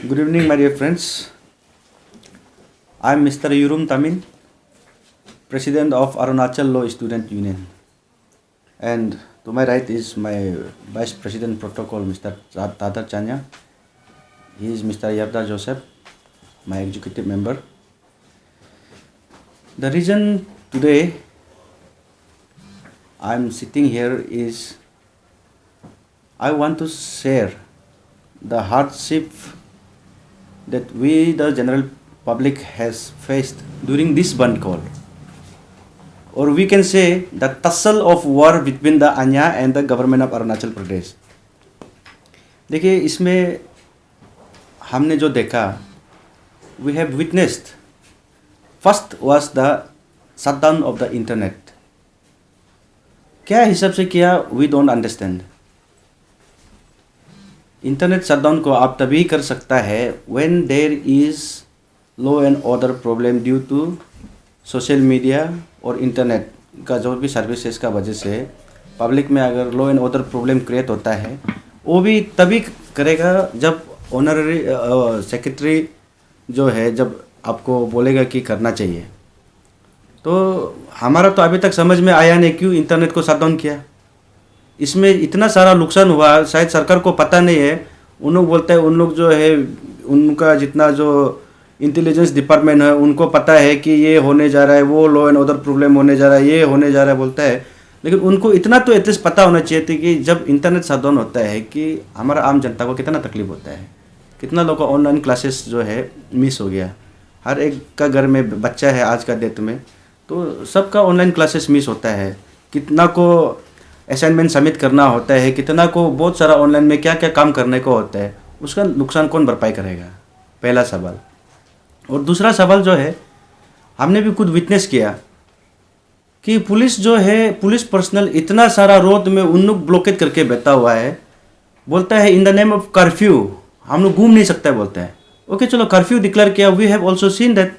Good evening, my dear friends. I am Mr. Yurum Tamin, President of Arunachal Law Student Union. And to my right is my Vice President Protocol, Mr. Tadar Chanya. He is Mr. Yarda Joseph, my executive member. The reason today I am sitting here is I want to share the hardship that we, the general public, has faced during this Bandh call. Or we can say the tussle of war between the Anya and the government of Arunachal Pradesh. देखिए इसमें हमने जो देखा, we have witnessed, first was the shutdown of the internet. क्या हिसाब से किया, we don't understand. Internet shutdown को आप तभी कर सकता है when there is law and order problem due to social media और इंटरनेट का जो भी सर्विसेज का वजह से पब्लिक में अगर law and order problem create होता है, वो भी तभी करेगा जब ऑनररी सेक्रेटरी जो है जब आपको बोलेगा कि करना चाहिए. तो हमारा तो अभी तक समझ में आया नहीं क्यों इंटरनेट को शटडाउन किया. इसमें इतना सारा नुकसान हुआ, शायद सरकार को पता नहीं है. उन लोग बोलते हैं, उन लोग जो है उनका जितना जो इंटेलिजेंस डिपार्टमेंट है उनको पता है कि ये होने जा रहा है, वो लॉ एंड ऑर्डर प्रॉब्लम होने जा रहा है, ये होने जा रहा है बोलता है. लेकिन उनको इतना तो एटलीस्ट पता होना चाहिए था कि जब इंटरनेट शटडाउन होता है कि हमारा आम जनता को कितना तकलीफ होता है, कितना लोगों का ऑनलाइन क्लासेस जो है मिस हो गया. हर एक का घर में बच्चा है आज का डेट में, तो सबका ऑनलाइन क्लासेस मिस होता है. कितना को असाइनमेंट सबमिट करना होता है, कितना को बहुत सारा ऑनलाइन में क्या क्या काम करने को होता है, उसका नुकसान कौन भरपाई करेगा, पहला सवाल. और दूसरा सवाल जो है, हमने भी खुद विटनेस किया कि पुलिस जो है, पुलिस पर्सनल इतना सारा रोड में उन लोग ब्लॉकेट करके बैठा हुआ है. बोलता है in the name of curfew हम लोग घूम नहीं सकता है. बोलता है ओके चलो कर्फ्यू डिक्लेयर किया. We have also seen that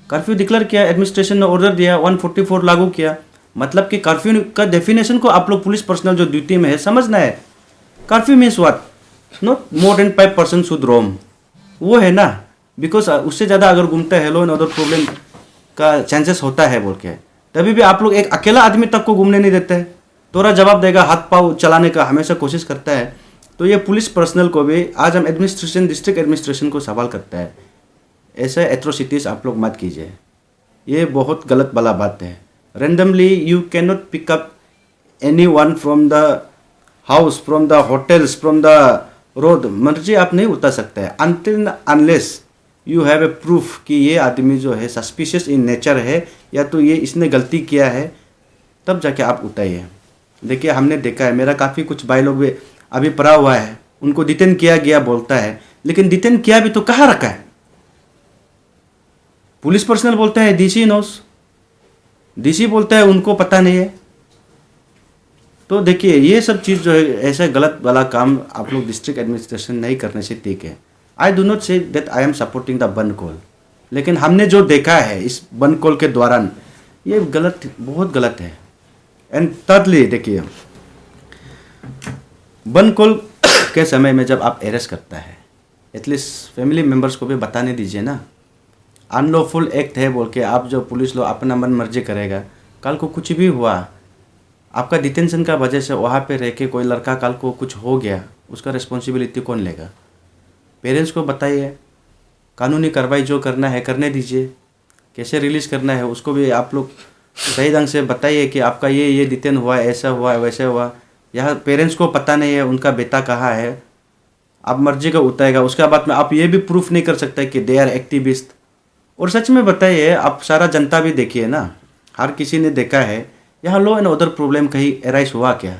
curfew declare किया, एडमिनिस्ट्रेशन ने ऑर्डर दिया, 144 लागू किया. मतलब कि कर्फ्यू का डेफिनेशन को आप लोग पुलिस पर्सनल जो ड्यूटी में है समझना है. Curfew means what, not more than 5% should roam, वो है ना. बिकॉज उससे ज़्यादा अगर घूमता है लो एंड अदर प्रॉब्लम का चांसेस होता है बोल के, तभी भी आप लोग एक अकेला आदमी तक को घूमने नहीं देते हैं. तोरा जवाब देगा, हाथ पाँव चलाने का हमेशा कोशिश करता है. तो ये पुलिस पर्सनल को भी आज हम एडमिनिस्ट्रेशन, डिस्ट्रिक्ट एडमिनिस्ट्रेशन को सवाल करता है, ऐसे एट्रोसिटीज़ आप लोग मत कीजिए. ये बहुत गलत वाला बात है. Randomly you cannot pick up anyone from the house, from the hotels, from the road. मर्जी आप नहीं उतार सकते हैं until unless you have a proof कि ये आदमी जो है suspicious in nature है या तो ये इसने गलती किया है, तब जाके आप उठाइए. देखिए हमने देखा है, मेरा काफ़ी कुछ भाई लोग भी अभी पड़ा हुआ है, उनको डिटेन किया गया बोलता है, लेकिन डिटेन किया भी तो कहाँ रखा है. पुलिस पर्सनल बोलता है डीसी नोस, डीसी बोलता है उनको पता नहीं है. तो देखिए ये सब चीज़ जो है ऐसा गलत वाला काम आप लोग डिस्ट्रिक्ट एडमिनिस्ट्रेशन नहीं करने से ठीक है. I do not say that I am supporting the बंद कॉल, लेकिन हमने जो देखा है इस बंद कॉल के दौरान ये गलत, बहुत गलत है. एंड थर्डली देखिए, बंद कॉल के समय में जब आप अरेस्ट करता है, एटलीस्ट फैमिली मेम्बर्स को भी बताने दीजिए ना. अनलॉफुल एक्ट है बोल के आप जो पुलिस लोग अपना मन मर्जी करेगा, कल को कुछ भी हुआ, आपका डिटेंशन का वजह से वहाँ पे रह के कोई लड़का कल को कुछ हो गया, उसका रिस्पॉन्सिबिलिटी कौन लेगा. पेरेंट्स को बताइए, कानूनी कार्रवाई जो करना है करने दीजिए, कैसे रिलीज़ करना है उसको भी आप लोग सही ढंग से बताइए कि आपका ये डिटेन हुआ, ऐसा हुआ, वैसे हुआ. यहाँ पेरेंट्स को पता नहीं है उनका बेटा कहाँ है, आप मर्जी का उतारेगा. उसके बाद में आप ये भी प्रूफ नहीं कर सकते कि दे आर एक्टिविस्ट. और सच में बताइए, आप सारा जनता भी देखिए ना, हर किसी ने देखा है यहाँ लॉ एंड ऑर्डर प्रॉब्लम कहीं एराइज हुआ क्या.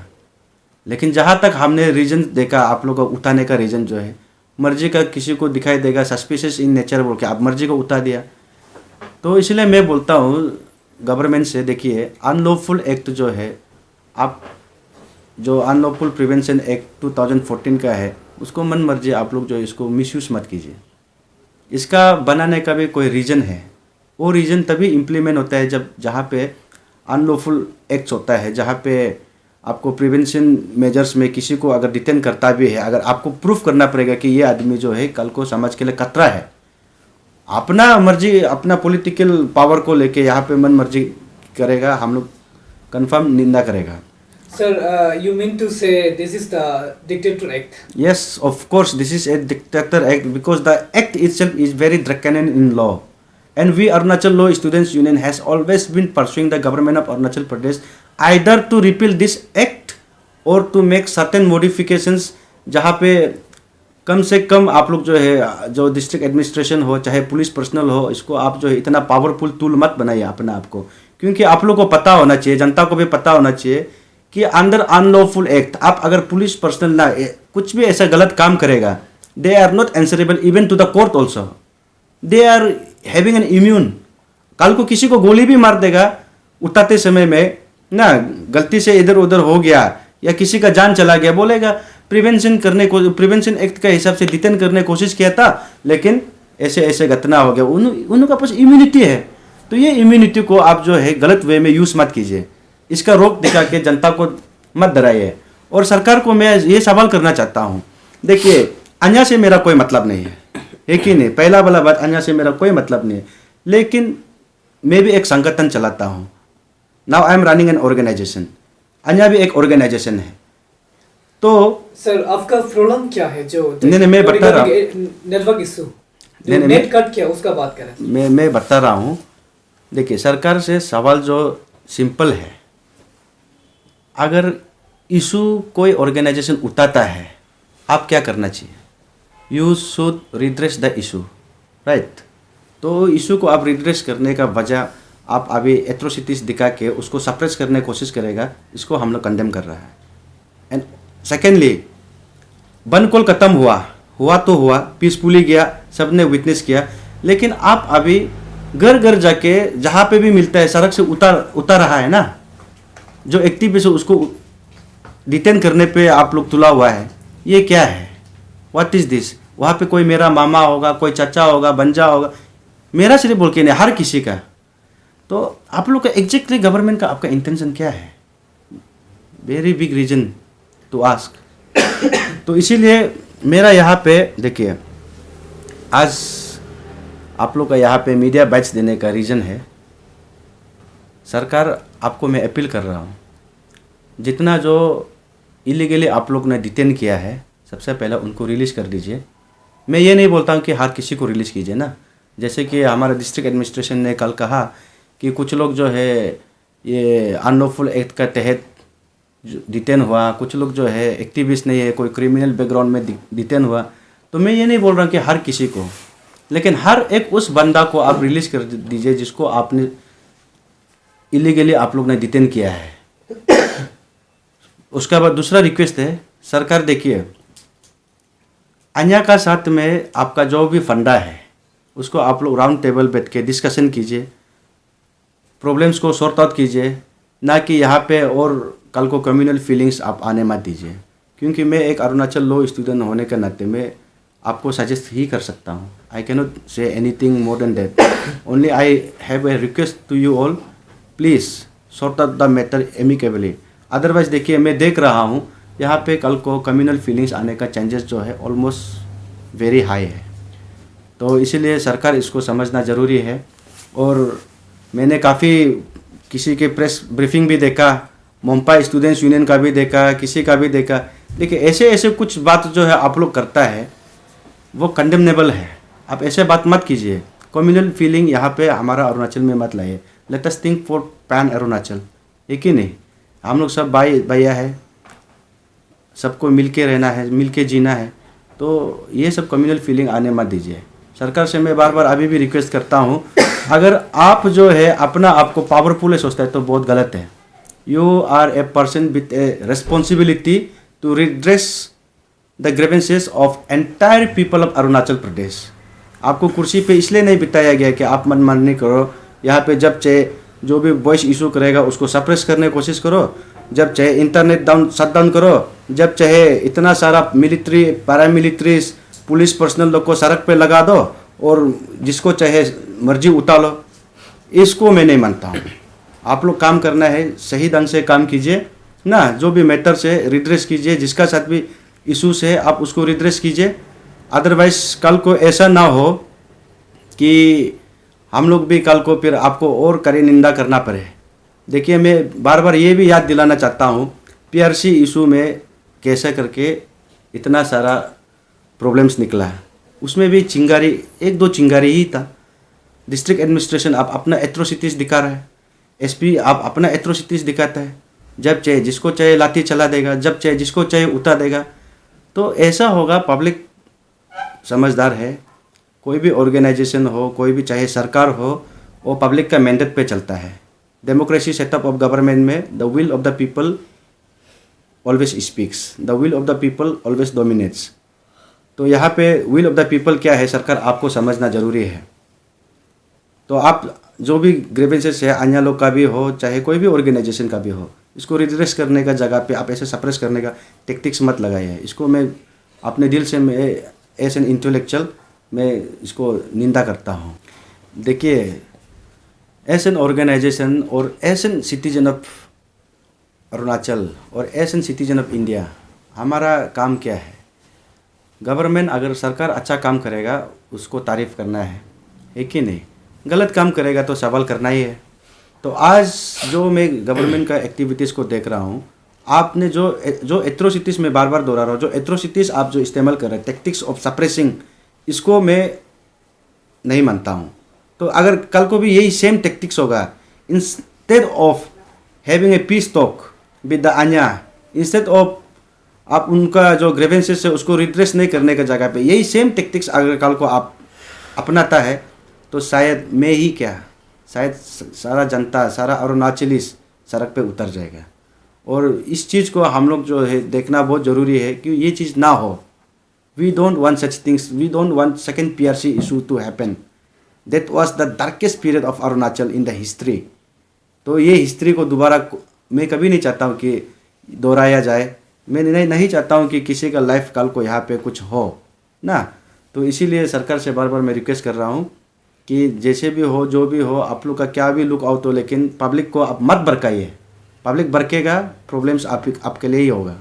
लेकिन जहाँ तक हमने रीज़न देखा, आप लोगों को उठाने का रीज़न जो है मर्जी का किसी को दिखाई देगा सस्पिशियस इन नेचर बोल के आप मर्जी को उठा दिया. तो इसलिए मैं बोलता हूँ गवर्नमेंट से, देखिए अनलॉफुल एक्ट जो है, आप जो अनलॉफुल प्रिवेंशन एक्ट 2014 का है उसको मन मर्जी आप लोग जो इसको मिसयूज मत कीजिए. इसका बनाने का भी कोई रीज़न है, वो रीज़न तभी इम्प्लीमेंट होता है जब जहाँ पे अनलॉफुल एक्ट्स होता है, जहाँ पे आपको प्रिवेंशन मेजर्स में किसी को अगर डिटेन करता भी है, अगर आपको प्रूफ करना पड़ेगा कि ये आदमी जो है कल को समाज के लिए खतरा है, अपना मर्जी अपना पॉलिटिकल पावर को लेके यहाँ पे मन मर्जी करेगा, हम लोग कंफर्म निंदा करेगा। Sir, you mean to say this is the dictator act? Yes, of course, this is a dictator act because the act itself is very draconian in law. And we Arunachal Law Students Union has always been pursuing the government of Arunachal Pradesh either to repeal this act or to make certain modifications जहाँ पे कम से कम आप लोग जो है जो district administration हो चाहे पुलिस पर्सनल हो, इसको आप जो है इतना पावरफुल टूल मत बनाइए अपना आपको, क्योंकि आप लोग को पता होना चाहिए, जनता को भी पता होना चाहिए कि अंडर अनलॉफुल एक्ट आप अगर पुलिस पर्सनल ना कुछ भी ऐसा गलत काम करेगा, they are not answerable even to the court also, they are having an immune. कल को किसी को गोली भी मार देगा उठाते समय में ना, गलती से इधर उधर हो गया या किसी का जान चला गया, बोलेगा प्रिवेंशन एक्ट के हिसाब से डिटेन करने की कोशिश किया था लेकिन ऐसे ऐसे घटना हो गया, उनका पास इम्यूनिटी है। तो ये इम्यूनिटी को आप जो है गलत वे में यूज मत कीजिए, इसका रोक दिखा के जनता को मत डराइए। और सरकार को मैं ये सवाल करना चाहता हूँ, देखिए अन्याय से मेरा कोई मतलब नहीं है कि नहीं, पहला वाला बात, अन्याय से मेरा कोई मतलब नहीं है, लेकिन मैं भी एक संगठन चलाता हूँ। Now I am running an organization, अन्याय भी एक ऑर्गेनाइजेशन है। तो सर आपका प्रॉब्लम क्या है जो नहीं मैं बता रहा हूँ, नेटवर्क इशू नेट कट किया उसका बात करें। मैं बता रहा हूँ, देखिए सरकार से सवाल जो सिंपल है, अगर इशू कोई ऑर्गेनाइजेशन उठाता है आप क्या करना चाहिए, you should redress the issue, right. तो इशू को आप रिड्रेस करने का वजह आप अभी एट्रोसिटीज दिखा के उसको सप्रेस करने की कोशिश करेगा, इसको हम लोग कंडेम कर रहा है। एंड सेकेंडली, बन कॉल खत्म हुआ तो हुआ, पीसफुली गया, सबने विटनेस किया, लेकिन आप अभी घर घर जाके जहाँ पे भी मिलता है सड़क से उतार रहा है ना, जो एक्टिविस्ट है उसको डिटेन करने पे आप लोग तुला हुआ है, ये क्या है, व्हाट इज दिस। वहाँ पे कोई मेरा मामा होगा, कोई चाचा होगा, बंजा होगा, मेरा सिर्फ बोल के नहीं हर किसी का। तो आप लोग का एग्जैक्टली गवर्नमेंट का आपका इंटेंशन क्या है, very big reason to ask. तो इसीलिए मेरा यहाँ पे देखिए, आज आप लोग का यहाँ पे मीडिया बैच देने का रीज़न है, सरकार आपको मैं अपील कर रहा हूँ, जितना जो इलीगली आप लोग ने डिटेन किया है सबसे पहले उनको रिलीज़ कर दीजिए। मैं ये नहीं बोलता हूँ कि हर किसी को रिलीज़ कीजिए ना, जैसे कि हमारा डिस्ट्रिक्ट एडमिनिस्ट्रेशन ने कल कहा कि कुछ लोग जो है ये अनलॉफुल एक्ट का तहत डिटेन हुआ, कुछ लोग जो है एक्टिविस्ट नहीं है, कोई क्रिमिनल बैकग्राउंड में डिटेन हुआ। तो मैं ये नहीं बोल रहा हूँ कि हर किसी को, लेकिन हर एक उस बंदा को आप रिलीज़ कर दीजिए जिसको आपने इलीगली आप लोग ने डिटेन किया है। उसके बाद दूसरा रिक्वेस्ट है, सरकार देखिए अन्याय का साथ में आपका जो भी फंडा है उसको आप लोग राउंड टेबल बैठ के डिस्कशन कीजिए, प्रॉब्लम्स को सॉर्ट आउट कीजिए, ना कि यहाँ पे और कल को कम्युनल फीलिंग्स आप आने मत दीजिए। क्योंकि मैं एक अरुणाचल लॉ स्टूडेंट होने के नाते मैं आपको सजेस्ट ही कर सकता हूँ, I can not say anything more than that. Only I have a request to you all, please sort out the matter amicably. Otherwise देखिए मैं देख रहा हूँ यहाँ पे कल को कम्युनल फीलिंग्स आने का चांसेस जो है ऑलमोस्ट वेरी हाई है। तो इसीलिए सरकार इसको समझना ज़रूरी है। और मैंने काफ़ी किसी के प्रेस ब्रीफिंग भी देखा, मोम्पा स्टूडेंट्स यूनियन का भी देखा, किसी का भी देखा। देखिए ऐसे कुछ बात जो है आप लोग करता है वो कंडेमनेबल है, आप ऐसे बात मत कीजिए। कम्युनल फीलिंग यहाँ पे हमारा अरुणाचल में मत लाइए। Let us think for pan Arunachal, एक ही नहीं, हम लोग सब भाई भैया है, सबको मिल के रहना है, मिल के जीना है। तो ये सब कम्युनल फीलिंग आने मत दीजिए। सरकार से मैं बार बार अभी भी रिक्वेस्ट करता हूँ, अगर आप जो है अपना आपको पावरफुल है सोचता है तो बहुत गलत है। You are a person with a responsibility to redress the grievances of entire people of Arunachal Pradesh. आपको कुर्सी पे इसलिए नहीं बिताया गया कि आप मनमानी करो। यहाँ पे जब चाहे जो भी वॉइस इशू करेगा उसको सप्रेस करने की कोशिश करो, जब चाहे इंटरनेट शट डाउन करो, जब चाहे इतना सारा मिलिट्री पैरामिलिट्रीज पुलिस पर्सनल लोग को सड़क पे लगा दो और जिसको चाहे मर्जी उठा लो। इसको मैं नहीं मानता हूँ। आप लोग काम करना है, सही ढंग से काम कीजिए ना, जो भी मैटर से रिड्रेस कीजिए, जिसका साथ भी इशूज है आप उसको रिड्रेस कीजिए। अदरवाइज कल को ऐसा ना हो कि हम लोग भी कल को फिर आपको और कड़ी निंदा करना पड़े। देखिए, मैं बार बार ये भी याद दिलाना चाहता हूँ, पीआरसी इशू में कैसे करके इतना सारा प्रॉब्लम्स निकला है। उसमें भी चिंगारी, एक दो चिंगारी ही था। डिस्ट्रिक्ट एडमिनिस्ट्रेशन आप अपना एट्रोसिटीज़ दिखा रहा है, एसपी आप अपना एट्रोसिटीज़ दिखाता है। जब चाहे जिसको चाहे लाठी चला देगा, जब चाहे जिसको चाहे उतार देगा। तो ऐसा होगा, पब्लिक समझदार है। कोई भी ऑर्गेनाइजेशन हो, कोई भी चाहे सरकार हो, वो पब्लिक का मैंडेट पे चलता है। डेमोक्रेसी सेटअप ऑफ गवर्नमेंट में the will of the people always speaks, the will of the people always dominates. तो यहाँ पे विल ऑफ द पीपल क्या है, सरकार आपको समझना जरूरी है। तो आप जो भी ग्रीवेंसेस है, अन्य लोग का भी हो चाहे कोई भी ऑर्गेनाइजेशन का भी हो, इसको रिड्रेस करने का जगह पे आप ऐसे सप्रेस करने का टेक्टिक्स मत लगाइए। इसको मैं अपने दिल से, मैं एज एन इंटेलेक्चुअल मैं इसको निंदा करता हूँ। देखिए, एज एन ऑर्गेनाइजेशन और as an citizen of Arunachal और as an citizen of India, हमारा काम क्या है? गवर्नमेंट, अगर सरकार अच्छा काम करेगा उसको तारीफ़ करना है कि नहीं? गलत काम करेगा तो सवाल करना ही है। तो आज जो मैं गवर्नमेंट का एक्टिविटीज़ को देख रहा हूँ, आपने जो एट्रोसिटीज़ में बार बार दोहरा रहा हूँ, जो एट्रोसिटीज़ आप जो इस्तेमाल कर रहे हैं, टेक्टिक्स ऑफ सप्रेसिंग, इसको मैं नहीं मानता हूँ। तो अगर कल को भी यही सेम टेक्टिक्स होगा, instead of having a piece talk with the Anya, instead of आप उनका जो ग्रीवेंसेस है उसको रिड्रेस नहीं करने का जगह पे यही सेम टेक्टिक्स अगर कल को आप अपनाता है, तो शायद मैं ही क्या, शायद सारा जनता, सारा अरुणाचलीस सड़क पे उतर जाएगा। और इस चीज़ को हम लोग जो है देखना बहुत ज़रूरी है कि ये चीज़ ना हो। We don't want such things, we don't want second PRC issue to happen. That was the darkest period of Arunachal in the history. तो ये हिस्ट्री को दोबारा मैं कभी नहीं चाहता हूँ कि दोहराया जाए। मैं नहीं चाहता हूँ कि किसी का लाइफ कल को यहाँ पे कुछ हो ना। तो इसीलिए सरकार से बार बार मैं रिक्वेस्ट कर रहा हूँ कि जैसे भी हो, जो भी हो, आप लोग का क्या भी लुक आउट हो, लेकिन पब्लिक को आप मत भड़काइए। पब्लिक भड़केगा, प्रॉब्लम्स आपके लिए ही होगा।